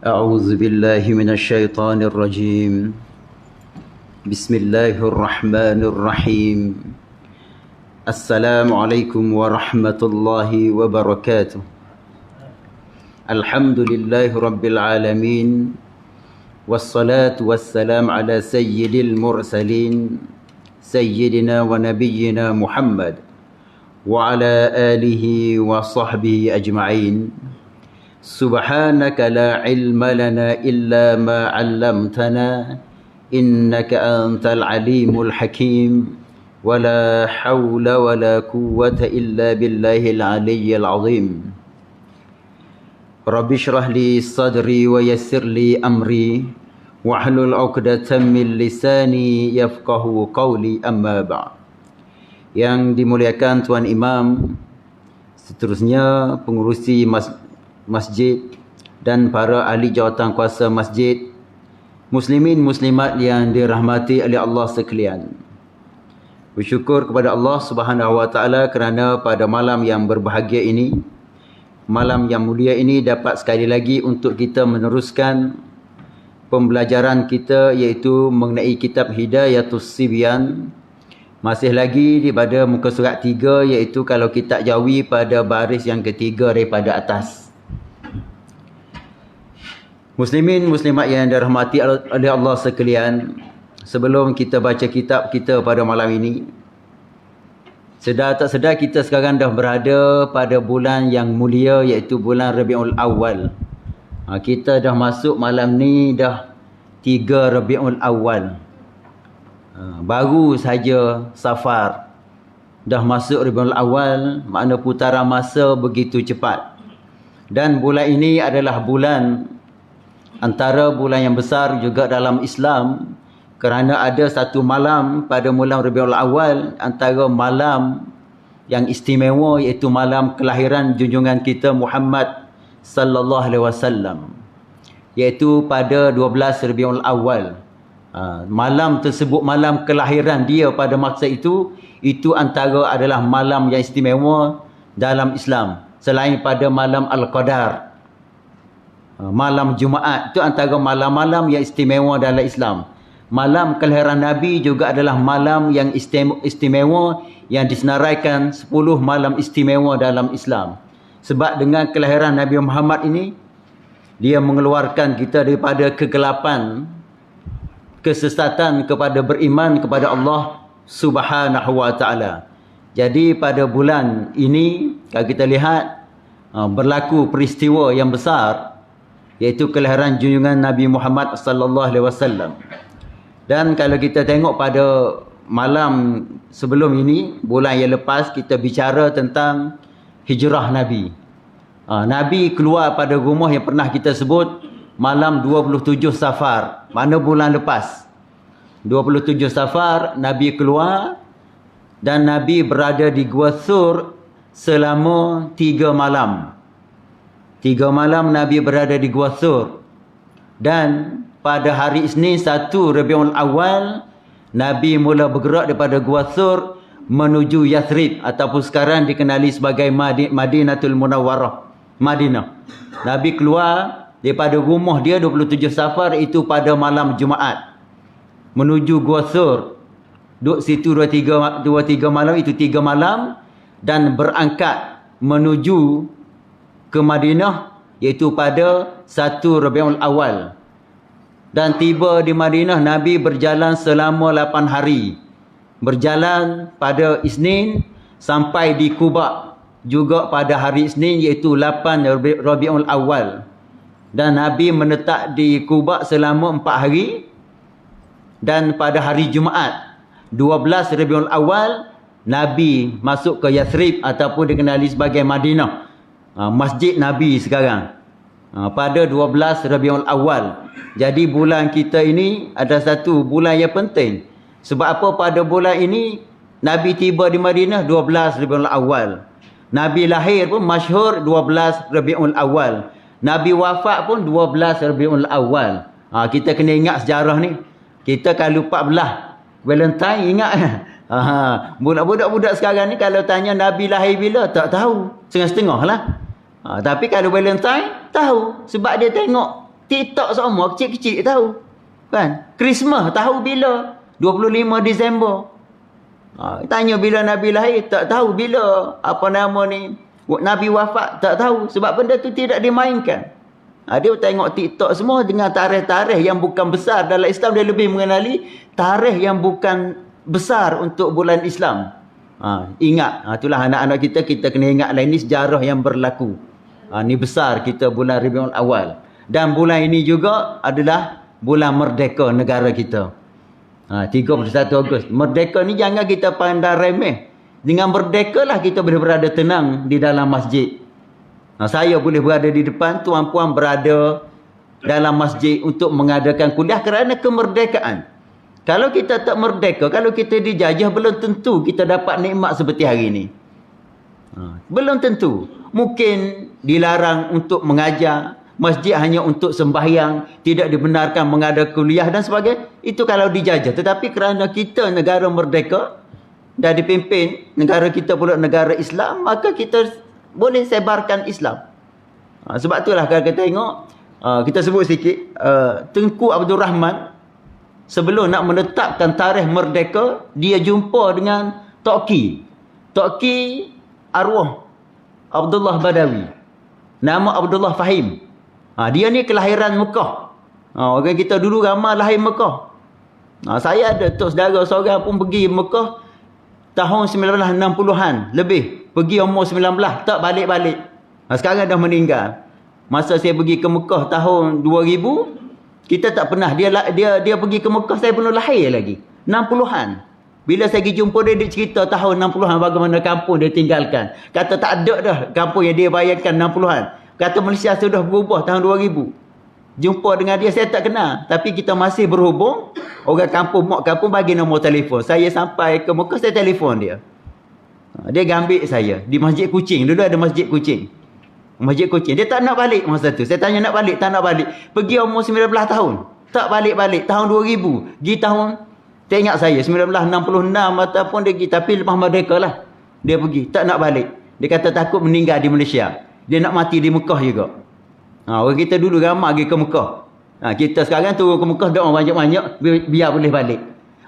أعوذ بالله من الشيطان الرجيم. بسم الله الرحمن الرحيم. السلام عليكم ورحمة الله وبركاته. الحمد لله رب العالمين، والصلاة والسلام على سيد المرسلين سيدنا ونبينا محمد وعلى آله وصحبه أجمعين. سبحانك لا علم لنا إلا ما علمتنا إنك أنت العليم الحكيم، ولا حول ولا قوة إلا بالله العلي العظيم. رب اشرح لي صدري ويسر لي أمري واحلل عقدة من lisani yafqahu qawli, amma ba'd. Yang dimuliakan Tuan Imam, seterusnya pengurusi masjid dan para ahli jawatan kuasa masjid, muslimin muslimat yang dirahmati oleh Allah sekalian. Bersyukur kepada Allah Subhanahu wa taala kerana pada malam yang berbahagia ini, malam yang mulia ini, dapat sekali lagi untuk kita meneruskan pembelajaran kita, iaitu mengenai kitab Hidayatus Sibyan. Masih lagi pada muka surat 3, iaitu kalau kita jawi pada baris yang ketiga daripada atas. Muslimin muslimat yang dirahmati oleh Allah sekalian, sebelum kita baca kitab kita pada malam ini, sedar tak sedar kita sekarang dah berada pada bulan yang mulia, iaitu bulan Rabiul Awal. Kita dah masuk malam ni dah 3 Rabiul Awal. Baru saja Safar. Dah masuk Rabiul Awal, makna putaran masa begitu cepat. Dan bulan ini adalah bulan antara bulan yang besar juga dalam Islam, kerana ada satu malam pada bulan Rabiul Awal, antara malam yang istimewa, iaitu malam kelahiran junjungan kita Muhammad sallallahu alaihi wasallam, iaitu pada 12 Rabiul Awal. Malam tersebut malam kelahiran dia pada masa itu antara adalah malam yang istimewa dalam Islam, selain pada malam Al-Qadar. Malam Jumaat itu antara malam-malam yang istimewa dalam Islam. Malam kelahiran Nabi juga adalah malam yang istimewa, yang disenaraikan 10 malam istimewa dalam Islam. Sebab dengan kelahiran Nabi Muhammad ini, dia mengeluarkan kita daripada kegelapan, kesesatan, kepada beriman kepada Allah Subhanahu wa taala. Jadi pada bulan ini, kalau kita lihat, berlaku peristiwa yang besar, iaitu kelahiran junjungan Nabi Muhammad sallallahu alaihi wasallam. Dan kalau kita tengok pada malam sebelum ini, bulan yang lepas, kita bicara tentang hijrah Nabi. Nabi keluar pada rumah yang pernah kita sebut malam 27 Safar, mana bulan lepas. 27 Safar Nabi keluar, dan Nabi berada di Gua Thur selama 3 malam. 3 malam Nabi berada di Gua Thur. Dan pada hari Isnin 1 Rabiul Awal, Nabi mula bergerak daripada Gua Thur menuju Yathrib, ataupun sekarang dikenali sebagai Madinatul Munawwarah, Madinah. Nabi keluar daripada rumah dia 27 Safar, itu pada malam Jumaat, menuju Gua Thur. Duduk situ 2-3 malam, itu 3 malam, dan berangkat menuju ke Madinah, iaitu pada 1 Rabiul Awal. Dan tiba di Madinah, Nabi berjalan selama 8 hari. Berjalan pada Isnin sampai di Quba juga pada hari Isnin, iaitu 8 Rabiul Awal. Dan Nabi menetap di Quba selama 4 hari. Dan pada hari Jumaat 12 Rabiul Awal, Nabi masuk ke Yathrib, ataupun dikenali sebagai Madinah, Masjid Nabi sekarang, pada 12 Rabiul Awal. Jadi bulan kita ini ada satu bulan yang penting. Sebab apa? Pada bulan ini Nabi tiba di Madinah 12 Rabiul Awal. Nabi lahir pun masyhur 12 Rabiul Awal. Nabi wafat pun 12 Rabiul Awal. Kita kena ingat sejarah ni. Kita kalau 14 Valentine ingat. Budak-budak sekarang ni kalau tanya Nabi lahir bila, tak tahu. Setengah-setengah lah. Tapi kalau Valentine tahu, sebab dia tengok TikTok semua kecil-kecil tahu. Kan? Christmas tahu bila? 25 Disember. Tanya bila Nabi lahir, tak tahu bila apa nama ni Nabi wafat, tak tahu. Sebab benda tu tidak dimainkan. Dia tengok TikTok semua dengan tarikh-tarikh yang bukan besar. Dalam Islam dia lebih mengenali tarikh yang bukan besar untuk bulan Islam. Ingat, itulah anak-anak kita kena ingatlah ini sejarah yang berlaku. Ni besar kita bulan Rabiul Awal. Dan bulan ini juga adalah bulan merdeka negara kita. 31 Ogos. Merdeka ni jangan kita pandang remeh. Dengan merdeka lah kita boleh berada tenang di dalam masjid. Saya boleh berada di depan, tuan-puan berada dalam masjid untuk mengadakan kuliah kerana kemerdekaan. Kalau kita tak merdeka, kalau kita dijajah, belum tentu kita dapat nikmat seperti hari ini. Belum tentu. Mungkin dilarang untuk mengajar, masjid hanya untuk sembahyang, tidak dibenarkan mengadakan kuliah dan sebagainya. Itu kalau dijajah. Tetapi kerana kita negara merdeka dan dipimpin negara kita pula negara Islam, maka kita boleh sebarkan Islam. Sebab itulah kalau kita tengok, kita sebut sikit, Tengku Abdul Rahman sebelum nak menetapkan tarikh merdeka, dia jumpa dengan Toki arwah Abdullah Badawi, nama Abdullah Fahim. Dia ni kelahiran Mekah. Orang kita dulu ramai lahir Mekah. Saya ada tok saudara seorang pun pergi Mekah tahun 1960-an lebih. Pergi umur 19, tak balik-balik. Sekarang dah meninggal. Masa saya pergi ke Mekah tahun 2000, kita tak pernah. Dia pergi ke Mekah, saya belum lahir lagi. 60-an. Bila saya pergi jumpa dia cerita tahun 60-an bagaimana kampung dia tinggalkan. Kata tak ada dah kampung yang dia bayangkan 60-an. Kata Malaysia sudah berubah tahun 2000. Jumpa dengan dia, saya tak kenal. Tapi kita masih berhubung. Orang kampung, mak kampung bagi nombor telefon. Saya sampai ke Mekah, saya telefon dia. Dia gambik saya di Masjid Kuching. Dulu ada Masjid Kuching. Masjid Kuching. Dia tak nak balik masa tu. Saya tanya nak balik, tak nak balik. Pergi umur 19 tahun. Tak balik-balik. Tahun 2000. Pergi tahun, tak ingat saya, 1966 ataupun dia pergi. Tapi lepas merdeka lah. Dia pergi. Tak nak balik. Dia kata takut meninggal di Malaysia. Dia nak mati di Mekah juga. Orang kita dulu ramai pergi ke Mekah. Kita sekarang turun ke Mekah, doa banyak-banyak biar boleh balik.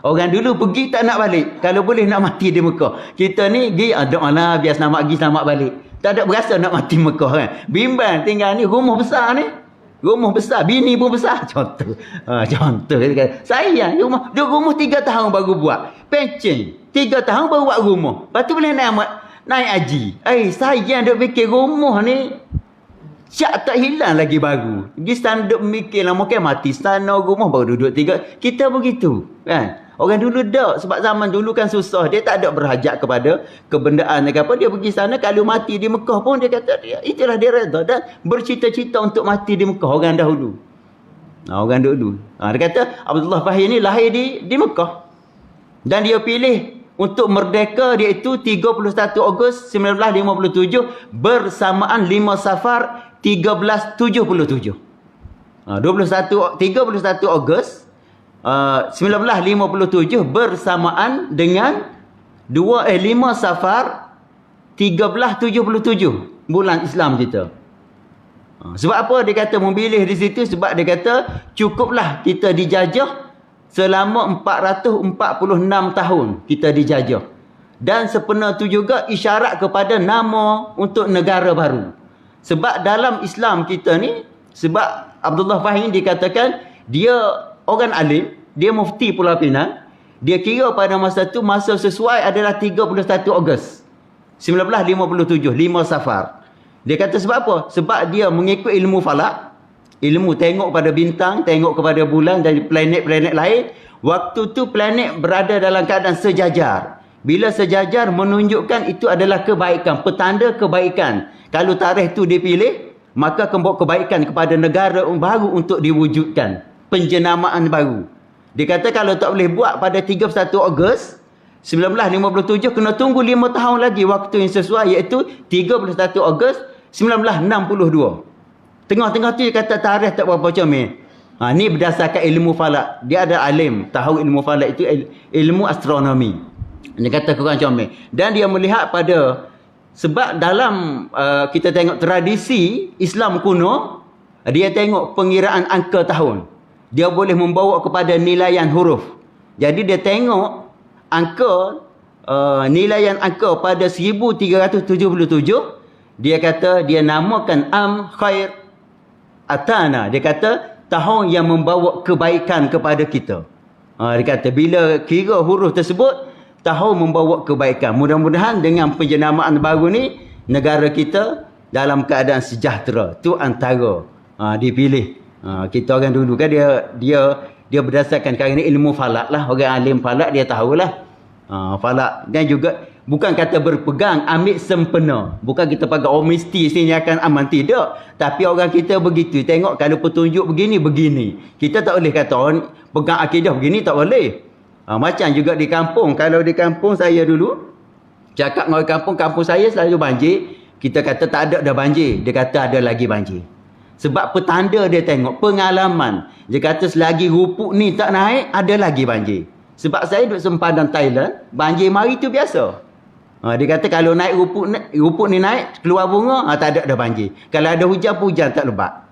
Orang dulu pergi tak nak balik. Kalau boleh nak mati di Mekah. Kita ni pergi, doa lah biar selamat pergi selamat balik. Tak ada berasa nak mati Mekah kan. Bimbang tinggal ni, rumah besar ni. Rumah besar, bini pun besar. Contoh. Contoh. Sayang, rumah 3 tahun baru buat. Pencen, 3 tahun baru buat rumah. Lepas tu boleh naik haji. Sayang duk fikir rumah ni. Cak tak hilang lagi baru. Pergi standard mikir lah, mungkin mati sana rumah baru duduk 3. Kita begitu kan. Orang dulu tak. Sebab zaman dulu kan susah. Dia tak ada berhajat kepada kebendaan ke apa. Dia pergi sana, kalau mati di Mekah pun dia kata, itulah dia reda. Dan bercita-cita untuk mati di Mekah. Orang dahulu. Orang dulu. Dia kata, Abdullah Fahim ni lahir di Mekah. Dan dia pilih untuk merdeka, dia itu 31 Ogos 1957 bersamaan 5 Safar 1377. 31 Ogos 1957 bersamaan dengan 5 Safar 1377 bulan Islam kita. Sebab apa dia kata memilih di situ? Sebab dia kata cukuplah kita dijajah selama 446 tahun kita dijajah. Dan sepenuh itu juga isyarat kepada nama untuk negara baru. Sebab dalam Islam kita ni, sebab Abdullah Fahim dikatakan dia orang alim, dia mufti Pulau Pinang. Dia kira pada masa tu masa sesuai adalah 31 Ogos 1957, 5 Safar. Dia kata sebab apa? Sebab dia mengikut ilmu falak, ilmu tengok pada bintang, tengok kepada bulan dan planet-planet lain. Waktu tu planet berada dalam keadaan sejajar. Bila sejajar menunjukkan itu adalah kebaikan, petanda kebaikan. Kalau tarikh tu dipilih, maka akan bawa kebaikan kepada negara baru untuk diwujudkan. Penjenamaan baru. Dia kata kalau tak boleh buat pada 31 Ogos 1957, kena tunggu 5 tahun lagi waktu yang sesuai, iaitu 31 Ogos 1962. Tengah-tengah tu dia kata tarikh tak berapa comel. Ni berdasarkan ilmu falak. Dia ada alim, tahu ilmu falak itu ilmu astronomi. Dia kata kurang comel. Dan dia melihat pada, sebab dalam kita tengok tradisi Islam kuno, Dia tengok pengiraan angka tahun. Dia boleh membawa kepada nilaian huruf. Jadi dia tengok angka, nilaian angka pada 1377, dia kata dia namakan am khair atana. Dia kata tahun yang membawa kebaikan kepada kita. Dia kata bila kira huruf tersebut, tahun membawa kebaikan. Mudah-mudahan dengan penjenamaan baru ni, negara kita dalam keadaan sejahtera. Tu antara dipilih. Kita orang dulu kan dia berdasarkan kerana ilmu falak lah. Orang alim falak dia tahulah. Falak. Dan juga bukan kata berpegang, ambil sempena. Bukan kita pakai mesti sini akan aman. Tidak. Tapi orang kita begitu. Tengok kalau petunjuk begini, begini. Kita tak boleh kata orang pegang akidah begini, tak boleh. Macam juga di kampung. Kalau di kampung saya dulu, cakap dengan orang kampung, kampung saya selalu banjir. Kita kata tak ada dah banjir. Dia kata ada lagi banjir. Sebab petanda dia tengok, pengalaman. Dia kata selagi rupuk ni tak naik, ada lagi banjir. Sebab saya duduk sempadan Thailand, banjir mari tu biasa. Dia kata kalau naik rupuk ni naik, keluar bunga, tak ada dah banjir. Kalau ada hujan pun hujan tak lebat.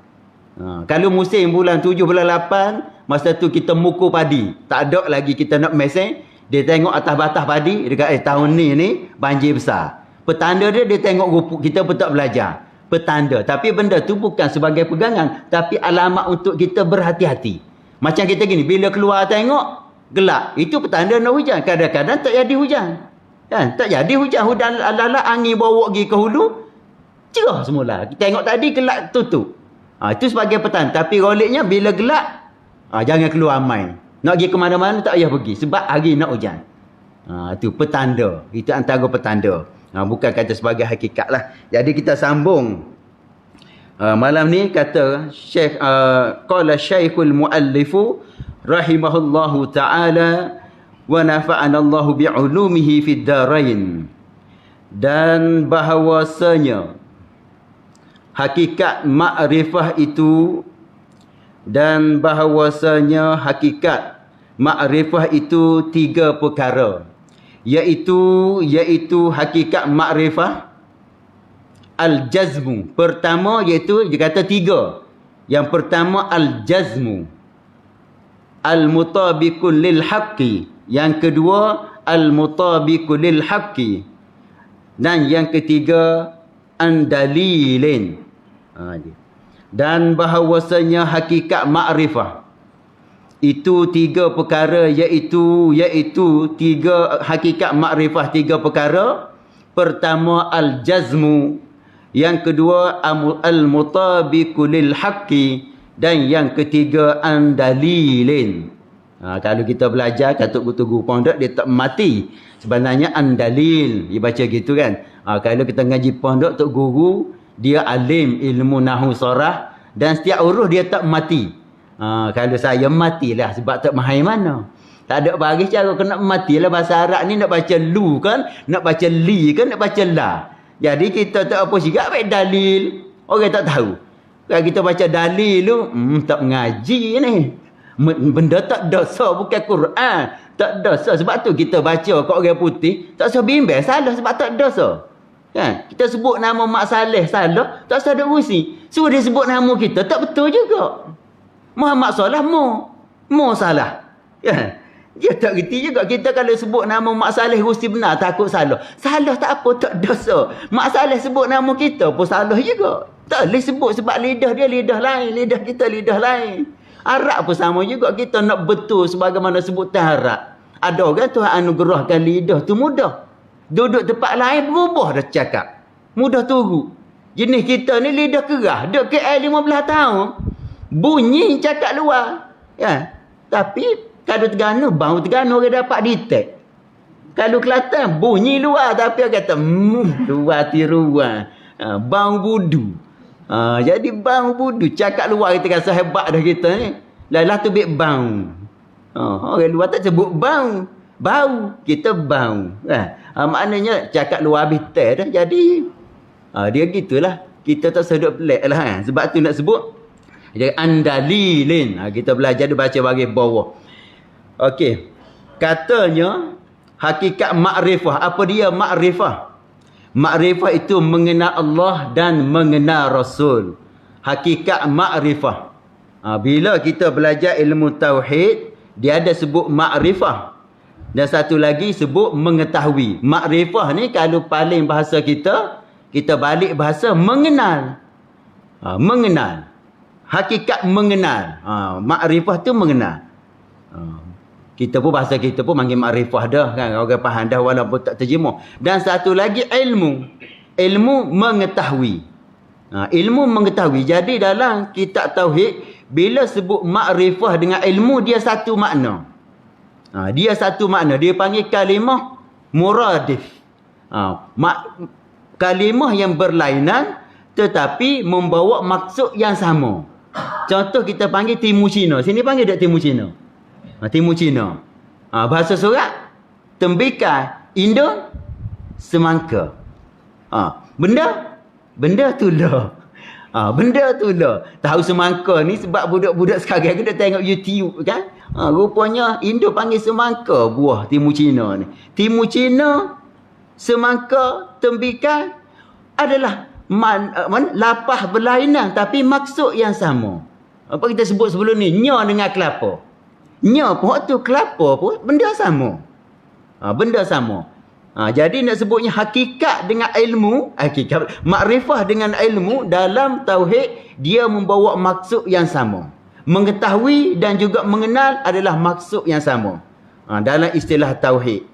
Kalau musim bulan 7, bulan 8, masa tu kita mukul padi. Tak ada lagi kita nak mesin. Dia tengok atas batas padi, dia kata tahun ni banjir besar. Petanda dia tengok rupuk, kita pun tak belajar. Petanda. Tapi benda tu bukan sebagai pegangan, tapi alamat untuk kita berhati-hati. Macam kita gini, bila keluar tengok gelap, itu petanda nak hujan. Kadang-kadang tak jadi hujan. Kan? Tak jadi hujan. Hujan ala-ala angin bawa pergi ke hulu, cerah semula. Kita tengok tadi gelap tutup. Itu sebagai petanda. Tapi roliknya bila gelap, jangan keluar main. Nak pergi ke mana-mana tak payah pergi. Sebab hari nak hujan. Itu petanda. Itu antara petanda. Bukan kata sebagai hakikat lah. Jadi kita sambung. Malam ni kata Syekh, qala Syekhul Muallifu rahimahullahu ta'ala wa nafa'ana Allahu bi'ulumihi fid darain. Dan bahawasanya hakikat makrifah itu, dan bahawasanya hakikat makrifah itu 3 perkara. Iaitu hakikat makrifah al-jazmu. Pertama iaitu dia kata 3. Yang pertama al-jazmu, al-mutabiqul lil haqqi. Yang kedua al-mutabiqul lil haqqi. Dan yang ketiga an-dalilin. Dan bahawasanya hakikat makrifah itu 3 perkara, iaitu 3 hakikat makrifah, 3 perkara. Pertama al-jazmu, yang kedua al-mutabiqu lil haqqi, dan yang ketiga an-dalilin. Kalau kita belajar kata guru pondok dia tak mati. Sebenarnya an-dalil dia baca gitu kan. Kalau kita ngaji pondok tok guru dia alim ilmu nahwu sarah, dan setiap huruf dia tak mati. Kalau saya matilah sebab tak mahir mana. Tak ada bagi cara kena matilah. Bahasa Arab ni nak baca lu kan, nak baca li kan, nak baca la. Jadi kita tak apa sigap baik dalil. Orang tak tahu. Kalau kita baca dalil lu, tak mengaji ni. Benda tak dosa, bukan Quran. Tak dosa. Sebab tu kita baca kat orang putih, tak usah bimbang salah sebab tak dosa. Kan? Kita sebut nama Mak Saleh salah, tak usah ada usi. Suruh dia sebut nama kita, tak betul juga. Muhammad salah, Mo salah. Kan? Dia tak reti juga. Kita kalau sebut nama Mak Saleh mesti benar, takut salah. Salah tak apa, tak dosa. Mak Saleh sebut nama kita pun salah juga. Tak boleh sebut sebab lidah dia lidah lain, lidah kita lidah lain. Arab pun sama juga. Kita nak betul sebagaimana sebutan Arab. Ada orang Tuhan anugerahkan lidah tu mudah. Duduk tempat lain berubah dah cakap. Mudah turu. Jenis kita ni lidah kerah. Duduk KL 15 tahun. Bunyi cakap luar. Ya. Tapi kalau Terengganu, bau Terengganu orang dapat detect. Kalau Kelantan, bunyi luar. Tapi orang kata, luar tiruan. Bau budu. Jadi bau budu. Cakap luar kita rasa hebat dah kita ni. Lalah tu bit bau. Orang luar tak sebut bau. Bau. Kita bau. Maknanya cakap luar habis teh dah. Jadi, dia gitulah. Kita tak sedut pelik lah. Sebab tu nak sebut. Jadi andalilin. Kita belajar dia baca bagi bawah. Okey. Katanya hakikat makrifah. Apa dia makrifah? Makrifah itu mengenal Allah dan mengenal Rasul. Hakikat makrifah. Bila kita belajar ilmu tauhid, dia ada sebut makrifah. Dan satu lagi sebut mengetahui. Makrifah ni kalau paling bahasa kita balik bahasa mengenal. Mengenal. Hakikat mengenal. Makrifah tu mengenal. Kita pun bahasa kita pun panggil makrifah dah kan. Orang faham dah walaupun tak terjemah. Dan satu lagi ilmu. Ilmu mengetahui. Ilmu mengetahui. Jadi dalam kitab tauhid, bila sebut makrifah dengan ilmu, dia satu makna. Dia satu makna. Dia panggil kalimah muradif. Kalimah yang berlainan tetapi membawa maksud yang sama. Contoh kita panggil timu Cina. Sini panggil tak timu Cina? Timu Cina. Bahasa surat tembikai Indo semangka. Benda tu lah. Benda tu lah. Tahu semangka ni sebab budak-budak sekarang kita tengok YouTube kan. Rupanya Indo panggil semangka buah timu Cina ni. Timu Cina, semangka, tembikai adalah lapah berlainan tapi maksud yang sama. Apa kita sebut sebelum ni? Nya dengan kelapa. Nya pun tu kelapa pun benda sama. Benda sama. Jadi nak sebutnya hakikat dengan ilmu, hakikat makrifah dengan ilmu dalam tauhid, dia membawa maksud yang sama. Mengetahui dan juga mengenal adalah maksud yang sama. Dalam istilah tauhid.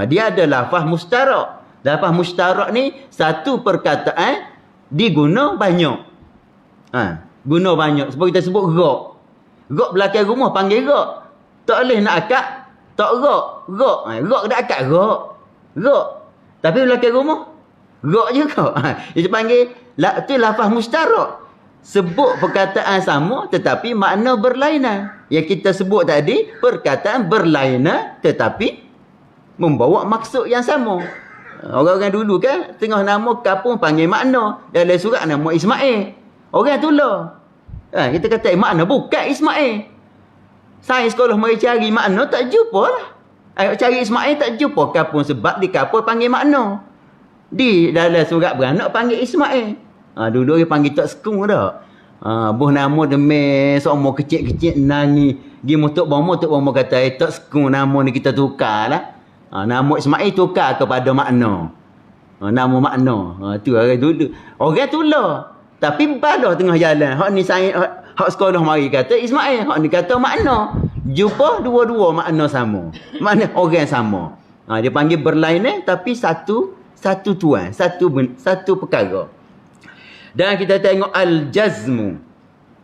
Dia ada lafaz mustarak. Lafaz mustarak ni satu perkataan diguna banyak. Guna banyak. Sebab kita sebut rak. Rak belakang rumah panggil rak. Tak boleh nak akad, tak rak. Rak. Rak dak akad rak. Rak. Tapi belakang rumah rak juga. Dia panggil tu lafaz mustarak. Sebut perkataan sama tetapi makna berlainan. Yang kita sebut tadi perkataan berlainan tetapi membawa maksud yang sama. Orang-orang dulu kan tengah nama kampung panggil makna. Dalam surat nama Ismail. Orang tu lah. Kita kata makna bukan Ismail. Saya sekolah mari cari makna tak jumpa lah. Cari Ismail tak jumpa kampung sebab di kampung panggil makna. Di dalam surat beranak panggil Ismail. Dulu dia panggil tak sekung dah. Buh nama demi seumur kecil-kecil nangis. Gi mutuk bomo kata tak sekung nama ni kita tukar lah. Nama Ismail tukar kepada makna. Nama makna. Tu orang dulu. Orang tu lah. Tapi bala tengah jalan. Hak ni saya hak sekolah mari kata Ismail. Hak ni kata makna. Jumpa dua-dua makna sama. Makna orang sama. Dia panggil berlainan tapi satu tuan. Satu perkara. Dan kita tengok al-jazmu.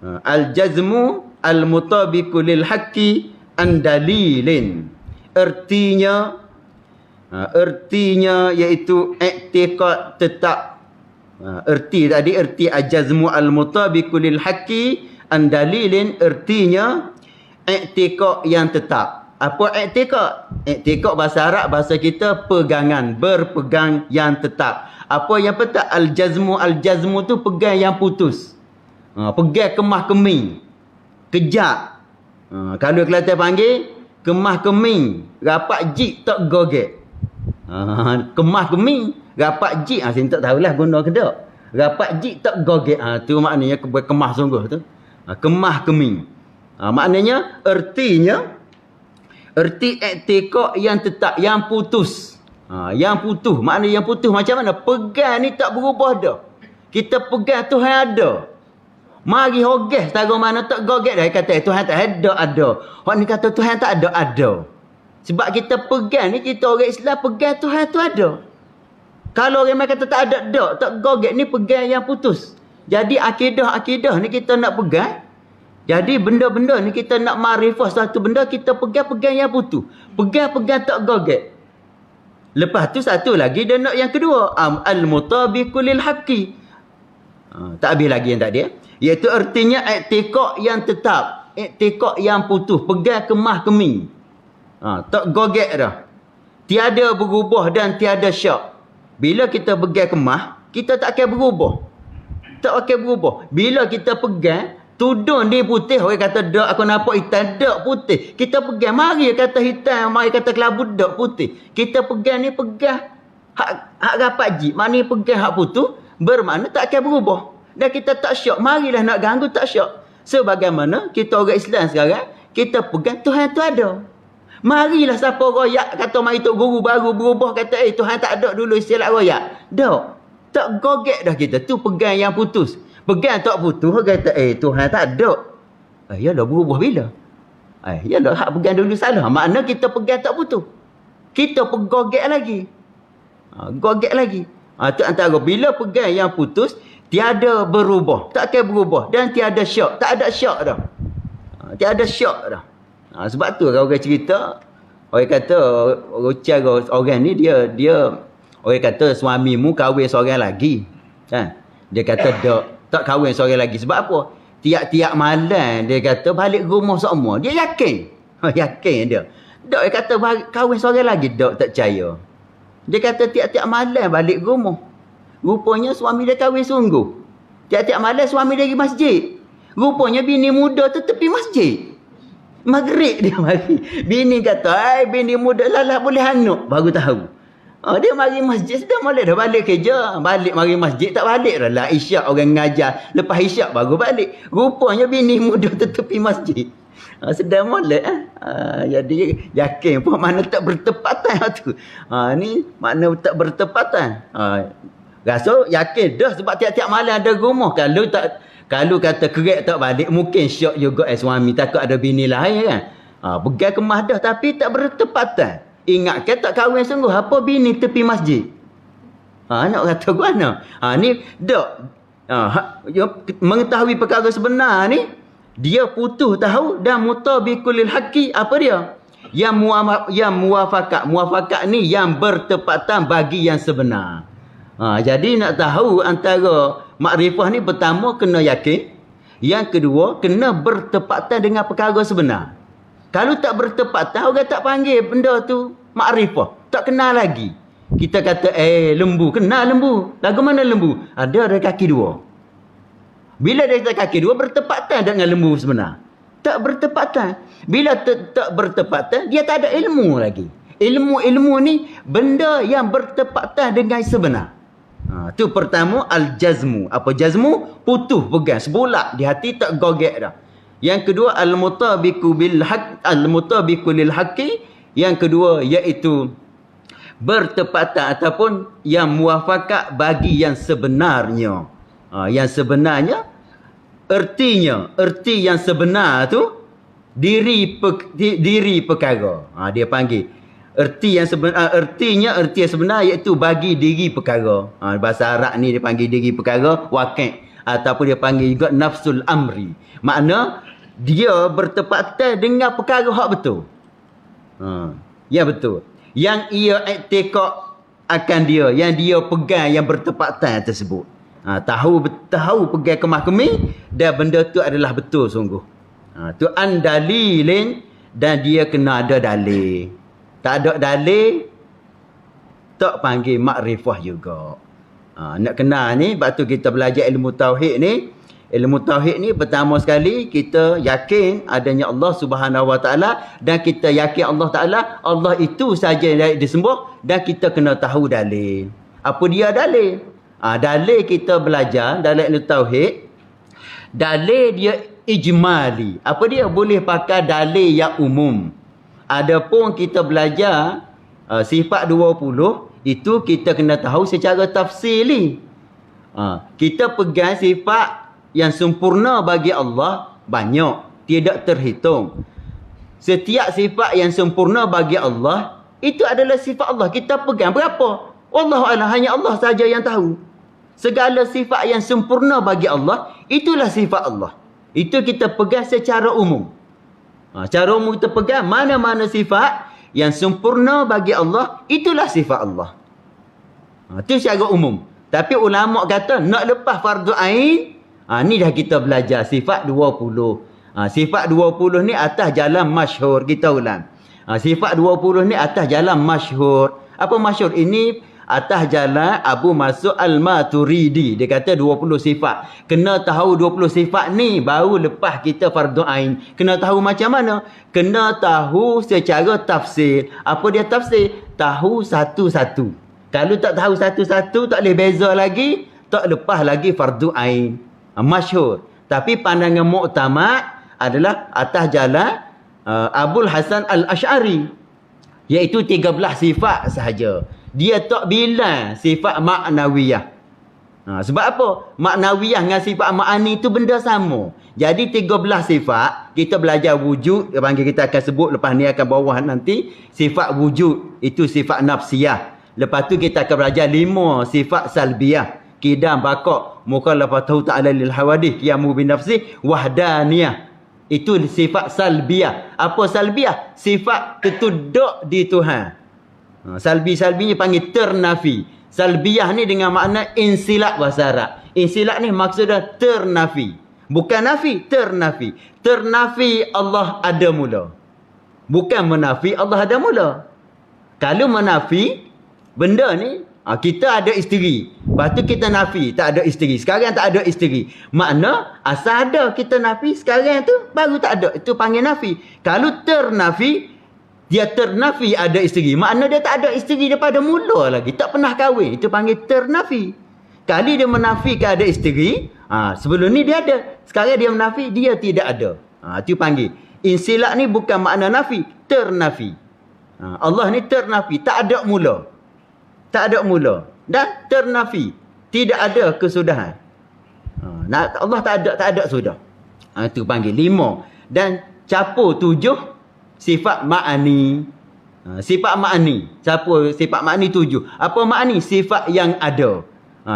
Al-jazmu al-mutabiqu lil haqqi an dalilin. Ertinya iaitu i'tiqad tetap. Erti al-jazmu al-mutabiqu lil haqqi an dalilin, ertinya i'tiqad yang tetap. Apa i'tiqad? I'tiqad bahasa Arab, bahasa kita pegangan, berpegang yang tetap. Apa yang tetap? Al-jazmu tu pegang yang putus. Pegang kemah keming. Kejap. Kalau Kelantan panggil kemah keming, rapat jik tak gogek. Kemah keming, rapat jik, saya tak tahulah guna ke tak. Rapat jik tak gogek. Tu maknanya kemah sungguh tu. Kemah keming. Maknanya erti i'tiqad yang tetap, yang putus. Yang putus. Maknanya yang putus macam mana? Pegang ni tak berubah dah. Kita pegang Tuhan ada. Mari hogeh setara mana tak gogek dah. Kata Tuhan tak ada. Orang ni kata Tuhan tak ada. Sebab kita pegang ni, kita orang Islam pegang Tuhan tu ada. Kalau orang kata tak ada, tak gogek ni pegang yang putus. Jadi akidah ni kita nak pegang. Jadi benda-benda ni kita nak makrifah satu benda, kita pegang yang putus. Pegang tak gogek. Lepas tu satu lagi dia nak yang kedua, al-mutabiqu lil haqqi. Tak habis lagi yang tadi. Iaitu artinya i'tiqad yang tetap, i'tiqad yang putus, pegang kemah keming. Tak gogek dah. Tiada berubah dan tiada syak. Bila kita pegang kemah, kita tak akan berubah. Tak akan berubah. Bila kita pegang tudung dia putih, orang kata dak aku nampak hitam, dak putih. Kita pegang, mari kata hitam, mari kata kelabu, dak putih. Kita pegang ni pegang hak rapat jik. Maknanya pegang hak putus, bermakna tak akan berubah. Dan kita tak syak. Marilah nak ganggu tak syak. Sebagaimana kita orang Islam sekarang, kita pegang Tuhan tu ada. Marilah siapa royak kata mari tok guru baru berubah kata Tuhan tak ada dulu istilah royak. Dak. Tak gogek dah kita. Tu pegang yang putus. Pegang tak putus kata Tuhan tak ada. Yalah berubah bila? Yalah hak pegang dulu salah. Makna kita pegang tak putus. Kita gogek lagi. Gogek lagi. Tu antara bila pegang yang putus tiada berubah, tak akan berubah dan tiada syak, tak ada syak dah. Tiada syak dah. Sebab tu orang cerita, orang kata cara orang ni dia orang kata suamimu kahwin seorang lagi. Kan? Dia kata tak kahwin seorang lagi sebab apa? Tiap-tiap malam dia kata balik rumah semua. Dia yakin. Yakin dia. Dia kata kahwin seorang lagi tak percaya. Dia kata tiap-tiap malam balik rumah. Rupanya suami dia kahwin sungguh. Tiap-tiap malam suami dia pergi masjid. Rupanya bini muda tu tepi masjid. Maghrib dia mari. Bini kata, bini muda lah boleh hanuk. Baru tahu. Dia mari masjid sudah molek dah balik kerja. Balik mari masjid tak balik dah lah. Isyak orang ngajar. Lepas isyak baru balik. Rupanya bini muda tu tepi masjid. Sedang molek. Jadi yakin pun mana tak bertepatan tu. Ni makna tak bertepatan. Rasa yakin dah sebab tiap-tiap malam ada rumah. Kalau kata kerek tak balik mungkin syok juga suami takut ada bini lain kan. Pegang kemas dah tapi tak bertepatan. Ingat ke tak kahwin sungguh apa bini tepi masjid. Nak kata gua mana? Ni dak. Mengetahui perkara sebenar ni dia putus tahu dan mutabiqul haqi apa dia? Yang muwafaqah. Muwafaqah ni yang bertepatan bagi yang sebenar. Jadi nak tahu antara makrifah ni pertama kena yakin. Yang kedua kena bertepatan dengan perkara sebenar. Kalau tak bertepatan orang tak panggil benda tu makrifah. Tak kenal lagi. Kita kata lembu. Kenal lembu. Lagu mana lembu? Ada kaki dua. Bila dia kaki dua bertepatan dengan lembu sebenar. Tak bertepatan. Bila tak bertepatan dia tak ada ilmu lagi. Ilmu ni benda yang bertepatan dengan sebenar. Tu pertama al-jazmu. Apa jazmu? Putus pegang sebulak di hati tak gogek dah. Yang kedua al-mutabiqu bil haqq, al-mutabiqu lil haqqi. Yang kedua iaitu bertepatan ataupun yang muwafaqah bagi yang sebenarnya. Yang sebenarnya erti yang sebenar tu diri perkara. Dia panggil erti yang sebenar, erti yang sebenar iaitu bagi diri perkara. Bahasa Arab ni dia panggil diri perkara waqi' ataupun dia panggil juga nafsul amri. Makna dia bertepatan dengan perkara hak betul. Ya betul. Yang ia i'tiqad akan dia, yang dia pegang yang bertepatan tersebut. Tahu pegang kemah kemih dan benda tu adalah betul sungguh. Tu andalilin dan dia kena ada dalil. Tak ada dalil tak panggil makrifah juga. Nak kenal ni sebab tu kita belajar ilmu tauhid ni. Ilmu tauhid ni pertama sekali kita yakin adanya Allah Subhanahu Wa Taala dan kita yakin Allah Taala Allah itu saja yang disembah dan kita kena tahu dalil. Apa dia dalil? Dalil kita belajar dalam ilmu tauhid. Dalil dia ijmali. Apa dia? Boleh pakai dalil yang umum. Adapun kita belajar sifat 20 itu kita kena tahu secara tafsili. Kita pegang sifat yang sempurna bagi Allah banyak, tidak terhitung. Setiap sifat yang sempurna bagi Allah itu adalah sifat Allah. Kita pegang berapa? Wallahualam, hanya Allah saja yang tahu. Segala sifat yang sempurna bagi Allah itulah sifat Allah. Itu kita pegang secara umum. Cara umum kita pegang mana-mana sifat yang sempurna bagi Allah, itulah sifat Allah. Itu secara umum. Tapi ulama kata nak lepas fardu ain, ni dah kita belajar sifat 20. Sifat 20 ni atas jalan masyhur, kita ulang. Sifat 20 ni atas jalan masyhur. Apa masyhur? Ini atas jalan Abu Mas'ud Al-Maturidi. Dia kata 20 sifat. Kena tahu 20 sifat ni baru lepas kita fardu ain. Kena tahu macam mana? Kena tahu secara tafsir. Apa dia tafsir? Tahu satu-satu. Kalau tak tahu satu-satu tak boleh beza lagi, tak lepas lagi fardu ain. Masyhur. Tapi pandangan muktamad adalah atas jalan Abul Hasan Al-Asy'ari, iaitu 13 sifat sahaja. Dia tak bilang sifat maknawiyah. Sebab apa? Maknawiyah dengan sifat ma'ani itu benda sama. Jadi 13 sifat, kita belajar wujud, dia panggil, kita akan sebut lepas ni, akan bawah nanti, sifat wujud, itu sifat nafsiyah. Lepas tu kita akan belajar 5 sifat salbiyah. Qidam, baqa', mukhalafatuhu ta'ala lil hawadith, qiyamu bin nafsi, wahdaniyah. Itu sifat salbiyah. Apa salbiyah? Sifat tertuduk di Tuhan. Salbi-salbinya panggil ternafi. Salbiyah ni dengan makna insilak bahasa Arab. Insilak ni maksudnya ternafi. Bukan nafi, ternafi. Ternafi Allah ada mula. Bukan menafi Allah ada mula. Kalau menafi, benda ni, kita ada isteri. Lepas tu kita nafi, tak ada isteri. Sekarang tak ada isteri. Makna, asal ada kita nafi, sekarang tu baru tak ada. Itu panggil nafi. Kalau ternafi, dia ternafi ada isteri. Makna dia tak ada isteri daripada mula lagi. Tak pernah kahwin. Itu panggil ternafi. Kali dia menafikan ada isteri, sebelum ni dia ada. Sekarang dia menafi, dia tidak ada. Itu panggil. Insilak ni bukan makna nafi, ternafi. Allah ni ternafi, tak ada mula. Tak ada mula. Dan ternafi. Tidak ada kesudahan. Allah tak ada sudah. Itu panggil 5. Dan capur 7 sifat ma'ani. Sifat ma'ani. Sifat ma'ani 7. Apa ma'ani? Sifat yang ada.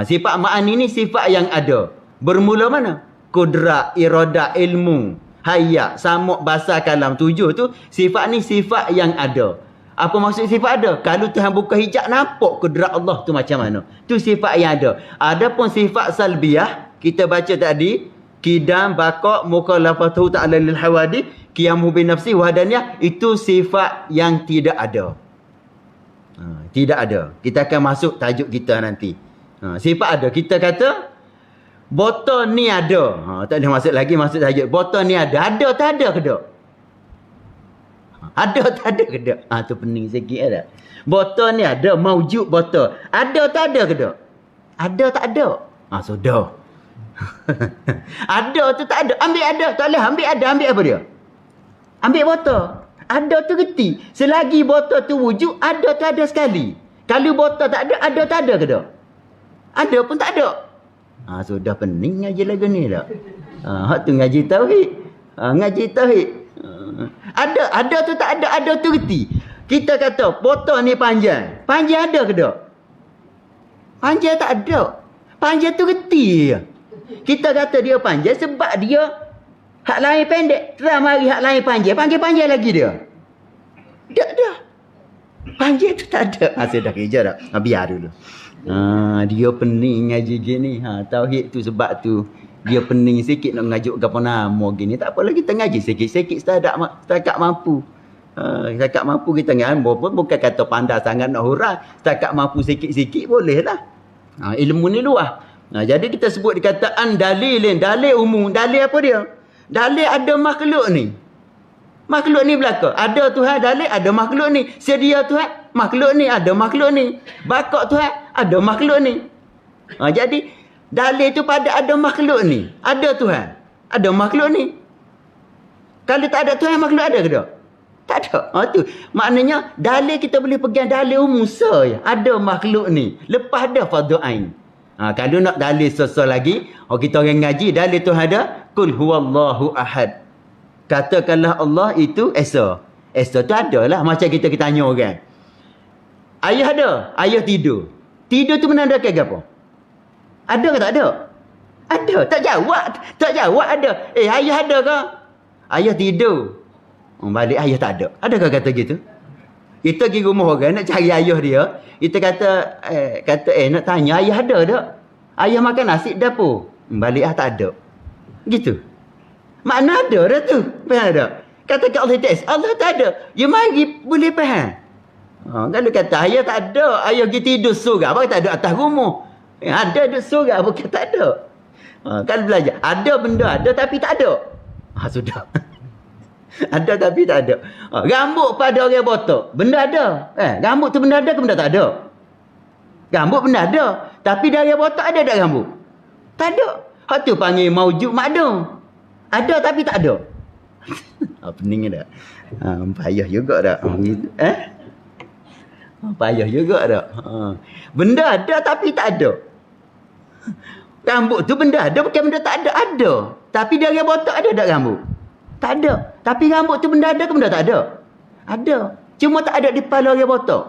Sifat ma'ani ni sifat yang ada. Bermula mana? Kudrat, iradah, ilmu, hayat, samuk, basar, kalam. 7 tu, sifat ni sifat yang ada. Apa maksud sifat ada? Kalau Tuhan buka hijab, nampak kudrat Allah tu macam mana. Tu sifat yang ada. Adapun sifat salbiyah, kita baca tadi, qidam, baqa', mukhalafatuhu ta'ala lil hawadith, qiyamu bin nafsi, wahdaniyah, itu sifat yang tidak ada. Tidak ada. Kita akan masuk tajuk kita nanti. Sifat ada. Kita kata, botol ni ada. Tak boleh masuk lagi, masuk tajuk. Botol ni ada. Ada tak ada ke tak? Ada tak ada ke tak? Tu pening sikit ada. Botol ni ada, maujud botol. Ada tak ada ke tak? Ada tak ada? Sudah. Ada tu tak ada. Ambil ada. Tak boleh ambil ada. Ambil apa dia? Ambil botol. Ada tu reti. Selagi botol tu wujud, ada tu ada sekali. Kalau botol tak ada tak ada ke tak? Ada pun tak ada. Sudah pening ngaji lagu ni tak? Hak tu ngaji tauhid. Ngaji tauhid. Ada tu tak ada tu reti. Kita kata botol ni panjang. Panjang ada ke tak? Panjang tak ada. Panjang tu reti je. Kita kata dia panjang sebab dia hak lain pendek. Terus mari hak lain panjang. Panjang lagi dia. Tak ada. Panjang tu tak ada. Sudah kerja tak? Biar dulu. Dia pening ngaji gini. Tauhid tu sebab tu. Dia pening sikit nak ngajuk ke apa nama gini. Tak apalah kita ngaji sikit-sikit setakat mampu. Setakat mampu kita ngaji. Bukan kata pandai sangat nak hurah. Setakat mampu sikit-sikit boleh lah. Ilmu ni luas. Jadi kita sebut dikataan dalilin. Dalil umum. Dalil apa dia? Dalil ada makhluk ni. Makhluk ni belaka. Ada Tuhan dalil, ada makhluk ni. Sedia Tuhan, makhluk ni, ada makhluk ni. Bakak Tuhan, ada makhluk ni. Jadi, dalil tu pada ada makhluk ni. Ada Tuhan, ada makhluk ni. Kalau tak ada Tuhan, makhluk ada ke tak? Tak ada. Tu. Maknanya, dalil kita boleh pegang dalil umum saja. Ada makhluk ni. Lepas ada fardu ain. Kalau nak dalil sesuai lagi, kita orang ngaji, dalil tu ada, Qul huwallahu ahad. Katakanlah Allah itu Esa. Esa tu ada lah. Macam kita tanya orang. Ayah ada? Ayah tidur. Tidur tu menandakan apa? Ada ke tak ada? Ada. Tak jawab. Tak jawab ada. Ayah ada ke? Ayah tidur. Balik ayah tak ada. Adakah kata gitu? Kita pergi rumah orang nak cari ayah dia. Kita kata nak tanya ayah ada tak? Ayah makan nasi dapur. Balik tak ada. Gitu. Makna ada dah tu. Faham tak? Kata kat Allah test. Allah tak ada. Ya mari boleh faham. Kalau kata ayah tak ada. Ayah pergi tidur surga. Apa tak ada atas rumah? Ada duduk surga. Bukan tak ada. Kalau belajar. Ada benda ada tapi tak ada. Sudah. Ada tapi tak ada. Rambut pada orang botak. Benda ada. Rambut tu benda ada ke benda tak ada? Rambut benda ada. Tapi dari botak ada tak rambut? Tak ada. Hak tu panggil maujud makdum. Ada tapi tak ada. Pening dah. Payah juga dah. Payah juga dah. Benda ada tapi tak ada. Rambut tu benda ada bukan benda tak ada. Ada. Tapi dia orang botak ada tak rambut? Tak ada. Tapi rambut tu benda ada ke benda tak ada? Ada. Cuma tak ada di kepala orang botak.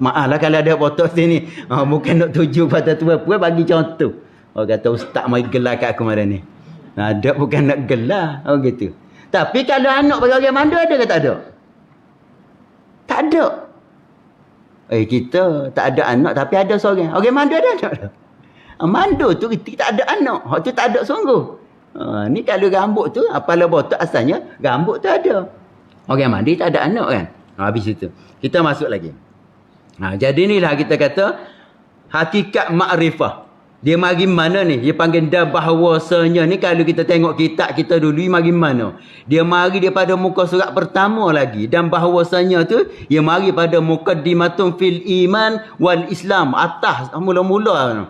Maaf lah kalau ada botak sini. Bukan nak tuju pada tu apa. Bagi contoh. Orang kata ustaz mai gelar kat aku malam ni. Ada bukan nak gelar. Gitu. Tapi kalau anak bagi orang mandu ada ke tak ada? Tak ada. Kita tak ada anak tapi ada seorang. Orang mandu ada anak. Mandu tu tak ada anak. Hak tu tak ada sungguh. Ni kalau rambut tu apalah botak asalnya rambut tu ada. Orang mandi tak ada anak kan. Habis itu. Kita masuk lagi. Jadi inilah kita kata hakikat makrifah. Dia mari mana ni? Dia panggil dah bahawasanya ni kalau kita tengok kitab kita dulu mari mana? Dia mari daripada muka surat pertama lagi dan bahawasanya tu dia mari pada muqaddimatun fil iman wal Islam atas mula-mula.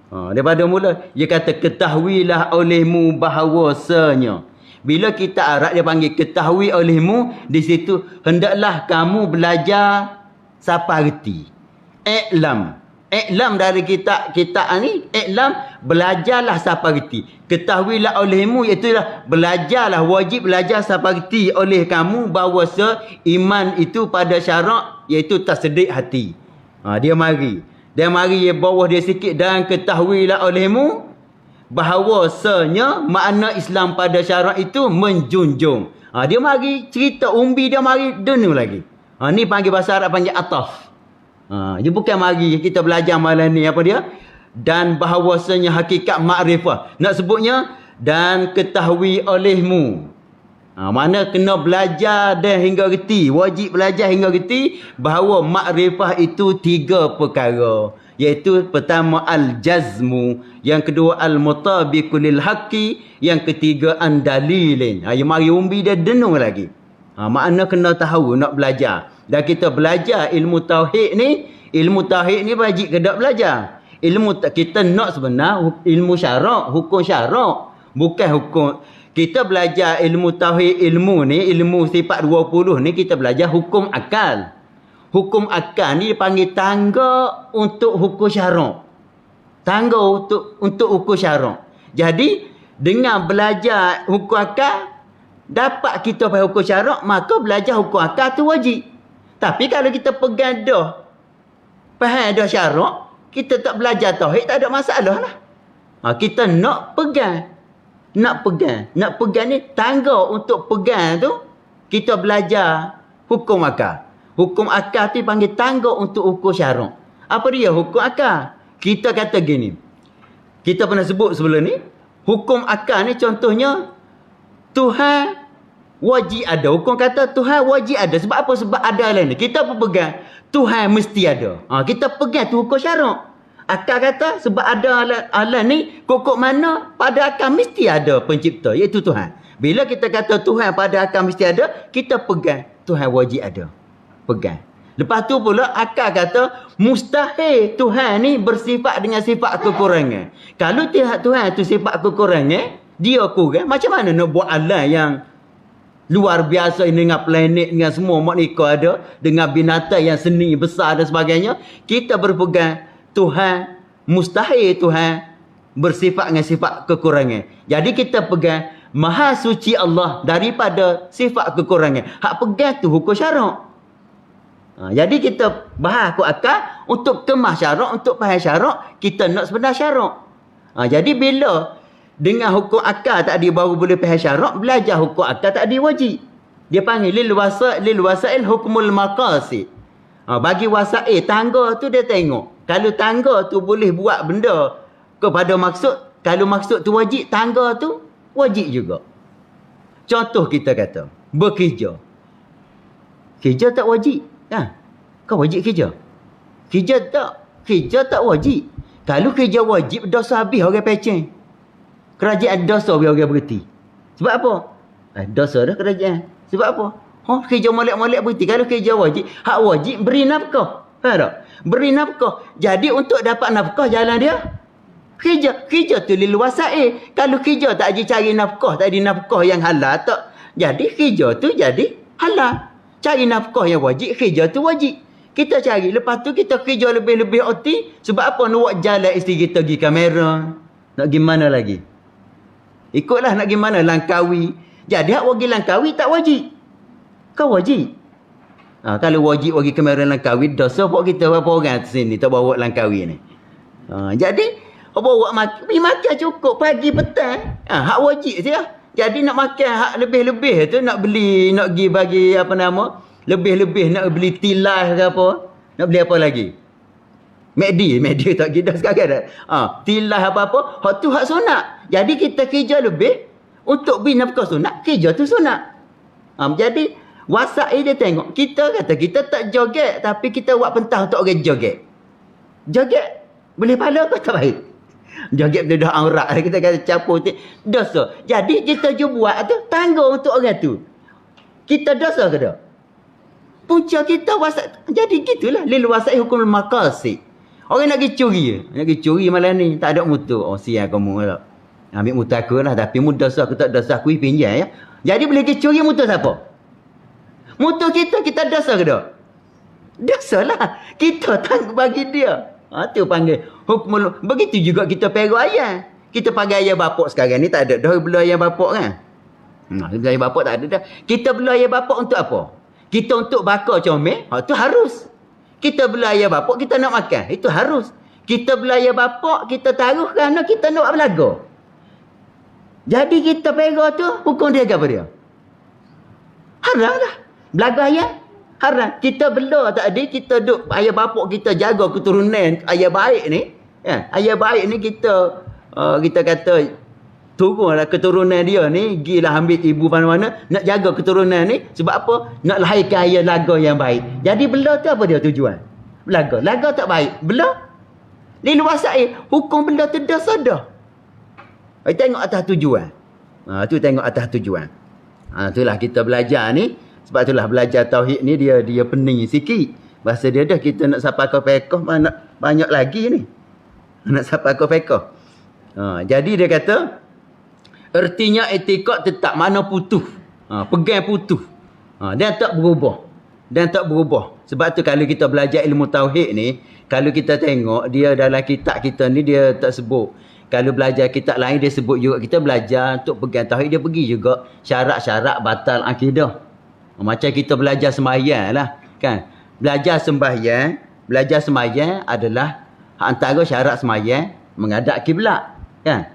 Daripada mula dia kata ketahuilah olehmu bahawasanya. Bila kita Arab dia panggil ketahui olehmu, di situ hendaklah kamu belajar siapa reti. I'lam dari kita ni, i'lam belajarlah siapa reti. Ketahuilah olehmu iaitu belajarlah, wajib belajar siapa reti oleh kamu bahawa iman itu pada syarak iaitu tasdik hati. Dia mari dia bawah dia sikit dan ketahuilah olehmu bahawasanya makna Islam pada syarak itu menjunjung. Dia mari cerita umbi dia mari denu lagi. Ni panggil bahasa Arab panggil ataf. Dia bukan mari kita belajar malam ni apa dia? Dan bahawasanya hakikat makrifah. Nak sebutnya dan ketahui olehmu. Mana kena belajar dan hingga reti. Wajib belajar hingga reti bahawa makrifah itu 3 perkara. Iaitu pertama al-jazmu, yang kedua al-mutabiqu lil haqqi, yang ketiga an-dalilin. Yang mari umbi dia denung lagi. Makna kena tahu nak belajar. Dan kita belajar ilmu tauhid ni wajib ke tak belajar. Kita nak sebenar ilmu syarak, hukum syarak, bukan hukum. Kita belajar ilmu tauhid, ilmu sifat 20 ni kita belajar hukum akal. Hukum akal ni dipanggil tangga untuk hukum syarak. Tangga untuk hukum syarak. Jadi dengan belajar hukum akal dapat kita faham hukum syarak, maka belajar hukum akal tu wajib. Tapi kalau kita pegang dah faham dah syarak, kita tak belajar tauhid tak ada masalah lah. Kita nak pegang ni tangga untuk pegang tu kita belajar hukum akal. Hukum akal tu panggil tangga untuk hukum syarak. Apa dia hukum akal? Kita kata gini. Kita pernah sebut sebelum ni, hukum akal ni contohnya Tuhan wajib ada. Hukum kata Tuhan wajib ada. Sebab apa? Sebab ada lain. Kita pegang Tuhan mesti ada. Kita pegang tu hukum syarak. Akal kata sebab ada Allah ni kokok mana pada akal mesti ada pencipta iaitu Tuhan. Bila kita kata Tuhan pada akal mesti ada, kita pegang Tuhan wajib ada. Pegang. Lepas tu pula akal kata mustahil Tuhan ni bersifat dengan sifat kekurangan. Kalau Tuhan tu sifat kekurangan, dia kurang, macam mana nak buat Allah yang luar biasa dengan planet, dengan semua makhluk ada, dengan binatang yang seni besar dan sebagainya. Kita berpegang Tuhan, mustahil Tuhan bersifat dengan sifat kekurangan. Jadi kita pegang maha suci Allah daripada sifat kekurangan. Hak pegang tu hukum syarak. Jadi kita bahas hukum akal untuk kemah syarak, untuk faham syarak, kita nak sebenar syarak. Jadi bila dengan hukum akal tadi baru boleh faham syarak, belajar hukum akal tadi wajib. Dia panggil lil wasail hukmul maqasid. Bagi wasail tangga tu dia tengok. Kalau tangga tu boleh buat benda kepada maksud, kalau maksud tu wajib, tangga tu wajib juga. Contoh kita kata bekerja. Kerja tak wajib. Kau wajib kerja? Kerja tak wajib. Kalau kerja wajib, dosa habis orang peceng. Kerajaan dosa orang berhenti. Sebab apa? Dosa dah kerajaan. Sebab apa? Kerja molek-molek berhenti. Kalau kerja wajib, hak wajib beri nafkah. Faham tak? Beri nafkah. Jadi untuk dapat nafkah jalan dia Kerja tu lil wasail. Kalau kerja tak cari nafkah, tak ada nafkah yang halal tak. Jadi kerja tu jadi halal. Cari nafkah yang wajib, kerja tu wajib. Kita cari, lepas tu kita kerja lebih-lebih OT. Sebab apa? Nak buat jalan isteri kita pergi kamera. Nak gimana lagi? Ikutlah nak gimana, langkawi. Jadi hak wagi langkawi tak wajib. Kau wajib. Kalau wajib wagi kamera langkawi, dosa buat kita berapa orang di sini tak bawa langkawi ni. Jadi, bawa pergi makan cukup pagi petang. Hak wajib saja. Jadi nak makan hak lebih-lebih tu, nak beli, nak pergi bagi apa nama, lebih-lebih nak beli tilas ke apa. Nak beli apa lagi? Medi tak kita sekarang dah. Tilas apa-apa, hak tu hak sunat. Jadi kita kerja lebih untuk beri nafkah sunat, kerja tu sunat. Jadi wasail dia tengok, kita kata kita tak joget tapi kita buat pentah untuk orang joget. Joget boleh pahala ke tak baik? Joget dia dah aurat, kita kata capur tu dosa. Jadi kita buat tu tanggung untuk orang tu. Kita dosa ke tak? Punca kita wasail. Jadi gitulah lil wasail hukum maqasid. Orang nak pergi curi. Nak pergi curi malam ni. Tak ada motor. Sial kamu tak. Ambil motor aku lah. Tapi motor aku tak dosa aku pinjam ya. Jadi boleh pergi curi motor siapa? Motor kita dosa ke tak? Dosa lah. Kita tanggung bagi dia. Tu panggil hukum. Begitu juga kita pergi ayah. Kita panggil ayah bapak sekarang ni tak ada dah bela ayah bapak kan. Ayah bapak tak ada dah. Kita bela ayah bapak untuk apa? Kita untuk bakar comel. Tu harus. Kita bela ayah bapak, kita nak makan. Itu harus. Kita bela ayah bapak, kita taruh kerana kita nak belaga. Jadi kita pera tu, hukum dia apa dia? Haram lah. Belaga ayah. Haram. Kita bela tak ada, kita duk ayah bapak kita jaga keturunan ayah baik ni. Ayah baik ni kita kata turunlah keturunan dia ni, gilah ambil ibu mana-mana, nak jaga keturunan ni. Sebab apa? Nak lahirkan ayah laga yang baik. Jadi bela tu apa dia tujuan? Belaga. Laga tak baik. Bela. Lil wasail. Hukum bela tu dah sedar. Tengok atas tujuan. Tu tengok atas tujuan. Itulah kita belajar ni. Sebab itulah belajar tauhid ni dia pening sikit. Bahasa dia dah kita nak sampai ke fiqh banyak lagi ni. Nak sampai ke fiqh. Jadi dia kata ertinya etikad tetap, mana putus. Pegang putus. Dan tak berubah. Sebab tu kalau kita belajar ilmu tauhid ni, kalau kita tengok dia dalam kitab kita ni dia tak sebut. Kalau belajar kitab lain dia sebut juga. Kita belajar untuk pegang tauhid, dia pergi juga syarat-syarat batal akidah. Macam kita belajar sembahyang lah kan. Belajar sembahyang adalah antara syarat sembahyang menghadap kiblat kan.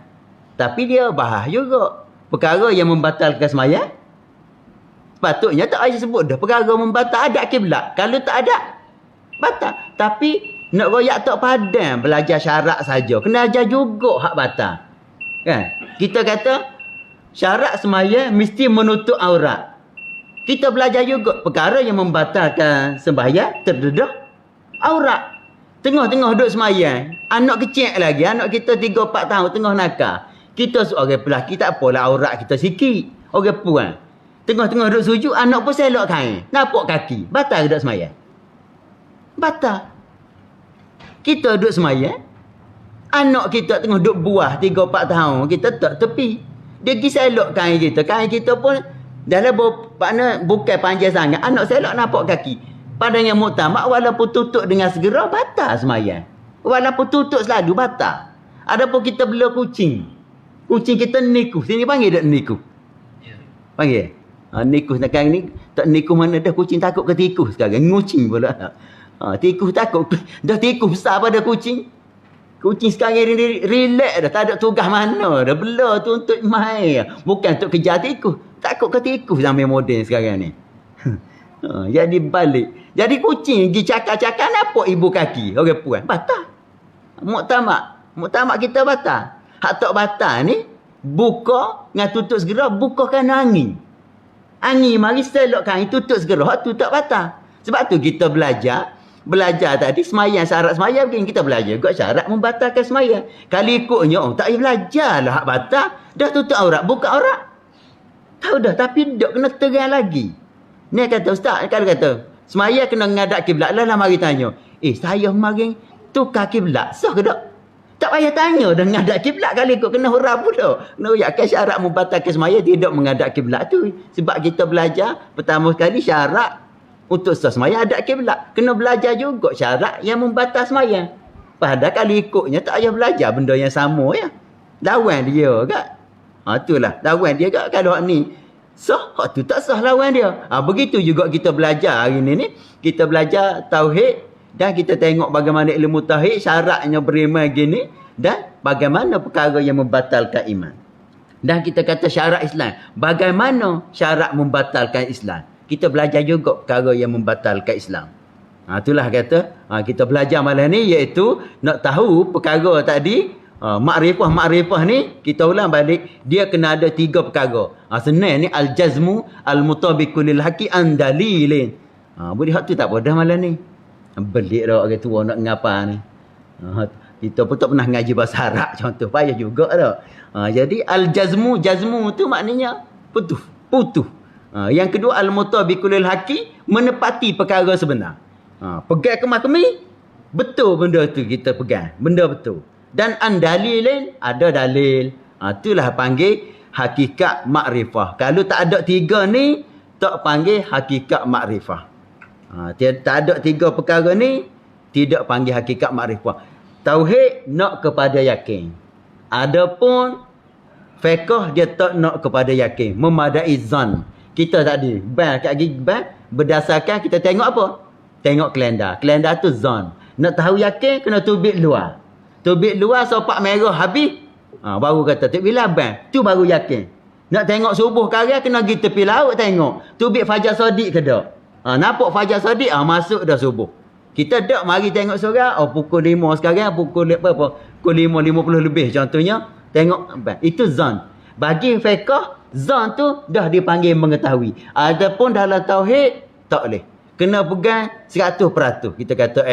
Tapi dia bahas juga perkara yang membatalkan sembahyang. Patutnya tak payah sebut dah perkara membatal hadap kiblat. Kalau tak ada batal. Tapi nak royak tak padan belajar syarat saja. Kena ajar juga hak batal. Kan? Kita kata syarat sembahyang mesti menutup aurat. Kita belajar juga perkara yang membatalkan sembahyang terdedah aurat. Tengah-tengah duduk sembahyang, anak kecil lagi, anak kita 3-4 tahun tengah nakal. Kita seorang pelaki tak apalah aurat kita sikit. Orang puan. Tengah-tengah duduk sujud, anak pun selok kain. Nampak kaki. Batal ke duduk semayang? Batal. Kita duduk semayang. Anak kita tengah duduk buah 3-4 tahun. Kita tak tepi. Dia pergi selok kain kita. Kain kita pun dalam bukan panjang sangat. Anak selok nampak kaki. Pada yang muktamad, walaupun tutup dengan segera, batal semayang. Walaupun tutup selalu, batal. Adapun kita bela kucing. Kucing kita niku. Sini panggil tak niku? Panggil? Nikus sekarang ni. Tak nikus mana dah, kucing takut ke tikus sekarang. Kucing pula. Tikus takut. Dah tikus besar pada kucing. Kucing sekarang ni relax dah. Tak ada tugas mana dah. Bela tu untuk main. Bukan untuk kejar tikus. Takut ke tikus sampai moden sekarang ni. Jadi balik. Jadi kucing pergi cakap-cakap nampak ibu kaki. Orang puan. Batal. Muktamad kita batal. Hak tak batal ni, buka dengan tutup segera, buka kerana angin. Angin mari selok kain, tutup segera. Hak tu tak batal. Sebab tu kita belajar tadi semayang, syarat semayang begini. Kita belajar juga syarat membatalkan semayang. Kali ikutnya, tak payah belajar lah hak batal. Dah tutup aurat, buka aurat. Tahu dah, tapi dok kena terang lagi. Ni kata ustaz, kalau kata semayang kena menghadap kiblat lah mari tanya. Saya kemarin tukar kiblat, sah ke tak? Tak payah tanya dah menghadap kiblat kali ikut kena huraf pula. Kena uyakan syarat membatalkan semaya tidak menghadap kiblat tu. Sebab kita belajar pertama sekali syarat untuk sah semaya hadap kiblat. Kena belajar juga syarat yang membatal semaya. Padahal kali ikutnya tak payah belajar benda yang sama ya. Lawan dia kan. Itulah lawan dia kan. Kalau ni sah, hak tu tak sah lawan dia. Begitu juga kita belajar hari ni. Kita belajar tauhid dan kita tengok bagaimana ilmu tauhid syaratnya beriman gini dan bagaimana perkara yang membatalkan iman. Dan kita kata syarat Islam. Bagaimana syarat membatalkan Islam? Kita belajar juga perkara yang membatalkan Islam. Itulah kata kita belajar malam ni iaitu nak tahu perkara tadi. Makrifah ni kita ulang balik, dia kena ada 3 perkara. Senang ni al-jazmu al-mutabiqu lil haqi an dalilin. Boleh hak tu tak apa dah malam ni. Belik dah orang tua nak ngapa ni. Kita pun tak pernah ngaji bahasa Arab contoh, payah juga dah. Jadi al-jazmu tu maknanya putus. Yang kedua al-mutabiqu lil haqi, menepati perkara sebenar. Pegang kemah-kemi, betul benda tu kita pegang, benda betul. Dan andalilin, ada dalil. Itulah panggil hakikat makrifah. Kalau tak ada 3 ni, tak panggil hakikat makrifah. Tak ada 3 perkara ni, tidak panggil hakikat makrifah. Tauhid nak kepada yakin. Adapun fiqh dia tak nak kepada yakin, memadai zan. Kita tadi berdasarkan kita tengok apa? Tengok kalender. Kalender tu zan. Nak tahu yakin kena tubik luar. Tubik luar sopak merah habis. Baru kata tubik laban. Tu baru yakin. Nak tengok subuh karya kena pergi tepi laut tengok. Tubik fajar sodik ke tak? Nampak fajar sodik, masuk dah subuh. Kita tak mari tengok surau, pukul 5 sekarang, pukul 5:50 lebih contohnya. Tengok, itu zon. Bagi fiqh, zon tu dah dipanggil mengetahui. Adapun dalam tauhid, tak boleh. Kena pegang 100%. Kita kata,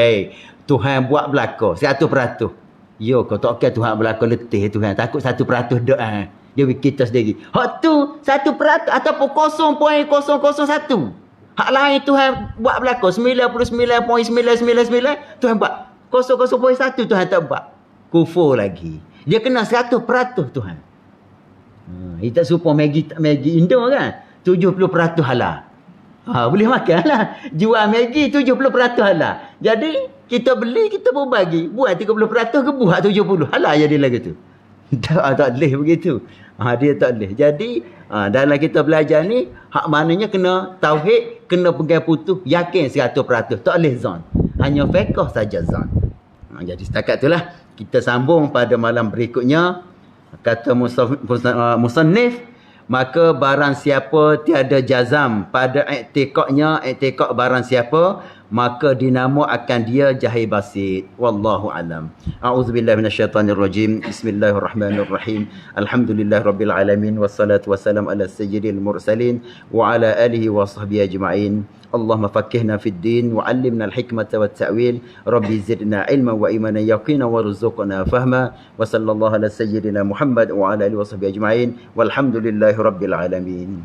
Tuhan buat belaka 100%. Yo, kau tak kira Tuhan belaka letih Tuhan. Takut 1% dah. Dia kita sendiri. Hak tu 1% ataupun 0.001. Hak lain Tuhan buat belaka 99.999 Tuhan buat 0.1 Tuhan tak buat. Kufur lagi. Dia kena 100% Tuhan. Kita supaya Maggi Indo kan 70% halal. Boleh makan lah. Jual Maggi 70% halal. Jadi kita beli, kita pun bagi. Buat 30% ke buat 70%. Halal jadi lagi tu. Tak boleh begitu. Dia tak boleh. Jadi dalam kita belajar ni, hak maknanya kena tauhid, kena pegang putus, yakin 100%. Tak boleh zon. Hanya fiqh saja zon. Jadi setakat itulah. Kita sambung pada malam berikutnya. Kata musannif, maka barang siapa tiada jazam pada i'tiqadnya, i'tiqad barang siapa, maka dinamo akan dia jahil basit. Wallahu alam. A'udzubillahi minasyaitonir rajim. Bismillahirrahmanirrahim. Alhamdulillahirabbil alamin wassalatu wassalamu ala sayyidil mursalin wa ala alihi wa sahbihi ajma'in. Allahumma faqqihna fid din wa 'allimna al-hikmata wat ta'wil. Rabbi zidna ilman wa imanan yaqina warzuqna fahma. Wa sallallahu ala sayyidina Muhammad wa ala alihi wa sahbihi ajma'in. Walhamdulillahirabbil alamin.